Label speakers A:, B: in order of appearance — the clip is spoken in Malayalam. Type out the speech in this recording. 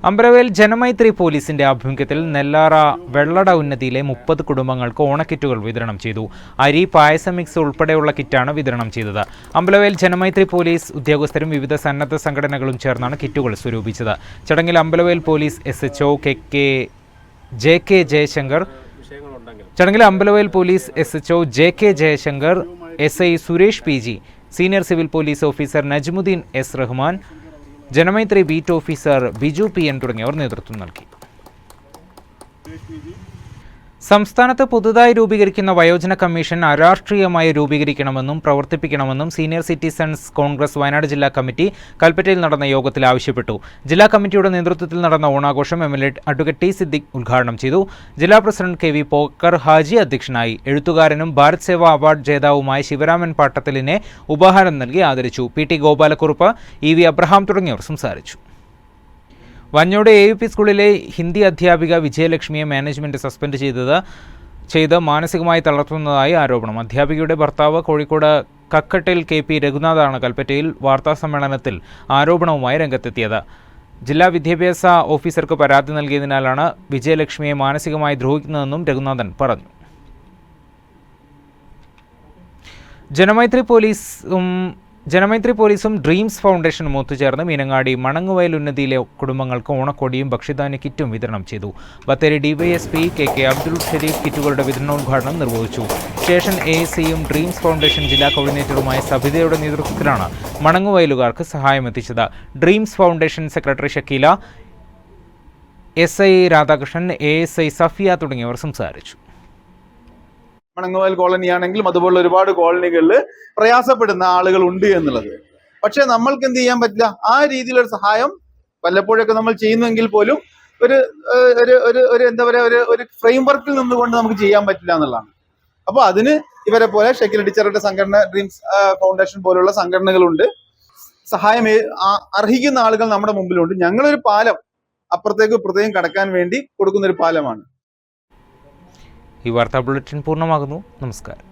A: അമ്പലവയൽ ജനമൈത്രി പോലീസിന്റെ ആഭിമുഖ്യത്തിൽ നെല്ലാറ വെള്ളട ഉന്നതിയിലെ 30 കുടുംബങ്ങൾക്ക് ഓണക്കിറ്റുകൾ വിതരണം ചെയ്തു. അരി, പായസം മിക്സ് ഉൾപ്പെടെയുള്ള കിറ്റാണ് വിതരണം ചെയ്തത്. അമ്പലവയൽ ജനമൈത്രി പോലീസ് ഉദ്യോഗസ്ഥരും വിവിധ സന്നദ്ധ സംഘടനകളും ചേർന്നാണ് കിറ്റുകൾ സ്വരൂപിച്ചത്. ചടങ്ങിൽ Ambalavayal police SHO JK Jayashankar, SI Suresh PG, senior civil police officer Najmuddeen S Rahman, Janamaithri beat officer Biju PN തുടങ്ങിയവർ നേതൃത്വം നൽകി. സംസ്ഥാനത്ത് പുതുതായി രൂപീകരിക്കുന്ന വയോജന കമ്മീഷൻ അരാഷ്ട്രീയമായി രൂപീകരിക്കണമെന്നും പ്രവർത്തിപ്പിക്കണമെന്നും സീനിയർ സിറ്റിസൺസ് കോൺഗ്രസ് വയനാട് ജില്ലാ കമ്മിറ്റി കൽപ്പറ്റയിൽ നടന്ന യോഗത്തിൽ ആവശ്യപ്പെട്ടു. ജില്ലാ കമ്മിറ്റിയുടെ നേതൃത്വത്തിൽ നടന്ന ഓണാഘോഷം MLA അഡ്വക്കേറ്റ് T സിദ്ദിഖ് ഉദ്ഘാടനം ചെയ്തു. ജില്ലാ പ്രസിഡന്റ് KV പോക്കർ ഹാജി അധ്യക്ഷനായി. എഴുത്തുകാരനും ഭാരത് സേവ അവാർഡ് ജേതാവുമായ ശിവരാമൻ പാട്ടത്തിലിനെ ഉപഹാരം നൽകി ആദരിച്ചു. PT ഗോപാലക്കുറുപ്പ്, EV അബ്രഹാം തുടങ്ങിയവർ സംസാരിച്ചു. വഞ്ഞോട് AUP സ്കൂളിലെ ഹിന്ദി അധ്യാപിക വിജയലക്ഷ്മിയെ മാനേജ്മെന്റ് സസ്പെൻഡ് ചെയ്ത് മാനസികമായി തളർത്തുന്നതായി ആരോപണം. അധ്യാപികയുടെ ഭർത്താവ് കോഴിക്കോട് കക്കട്ടിൽ KP രഘുനാഥാണ് കൽപ്പറ്റയിൽ വാർത്താസമ്മേളനത്തിൽ ആരോപണവുമായി രംഗത്തെത്തിയത്. ജില്ലാ വിദ്യാഭ്യാസ ഓഫീസർക്ക് പരാതി നൽകിയതിനാലാണ് വിജയലക്ഷ്മിയെ മാനസികമായി ദ്രോഹിക്കുന്നതെന്നും രഘുനാഥൻ പറഞ്ഞു. ജനമൈത്രി പോലീസും ഡ്രീംസ് ഫൗണ്ടേഷനും ഒത്തുചേർന്ന് മീനങ്ങാടി മണങ്ങുവയൽ ഉന്നതിയിലെ കുടുംബങ്ങൾക്ക് ഓണക്കോടിയും ഭക്ഷ്യധാന്യ കിറ്റും വിതരണം ചെയ്തു. ബത്തേരി DYSP KK അബ്ദുൾ ഷരീഫ് കിറ്റുകളുടെ വിതരണോദ്ഘാടനം നിർവഹിച്ചു. സ്റ്റേഷൻ ASIയും ഡ്രീംസ് ഫൗണ്ടേഷൻ ജില്ലാ കോർഡിനേറ്ററുമായ സബിതയുടെ നേതൃത്വത്തിലാണ് മണങ്ങുവയലുകാർക്ക് സഹായമെത്തിച്ചത്. Dreams foundation secretary Shakeela, SI Radhakrishnan, ASI Safiya തുടങ്ങിയവർ സംസാരിച്ചു.
B: മണങ്ങുവയൽ കോളനിയാണെങ്കിലും അതുപോലുള്ള ഒരുപാട് കോളനികളിൽ പ്രയാസപ്പെടുന്ന ആളുകൾ ഉണ്ട് എന്നുള്ളത്. പക്ഷെ നമ്മൾക്ക് എന്ത് ചെയ്യാൻ പറ്റില്ല, ആ രീതിയിലൊരു സഹായം വല്ലപ്പോഴൊക്കെ നമ്മൾ ചെയ്യുന്നെങ്കിൽ പോലും ഒരു എന്താ പറയുക, ഒരു ഫ്രെയിം വർക്കിൽ നിന്നുകൊണ്ട് നമുക്ക് ചെയ്യാൻ പറ്റില്ല എന്നുള്ളതാണ്. അപ്പോൾ അതിന് ഇവരെ പോലെ ഷക്കീല ടീച്ചറുടെ സംഘടന, ഡ്രീംസ് ഫൗണ്ടേഷൻ പോലുള്ള സംഘടനകളുണ്ട്. സഹായം അർഹിക്കുന്ന ആളുകൾ നമ്മുടെ മുമ്പിലുണ്ട്. ഞങ്ങളൊരു പാലം അപ്പുറത്തേക്ക് ഇപ്പുറത്തേക്കും കടക്കാൻ വേണ്ടി കൊടുക്കുന്ന ഒരു പാലമാണ്.
A: ഈ വാർത്താ ബുള്ളറ്റിൻ പൂർണ്ണമാകുന്നു. നമസ്കാരം.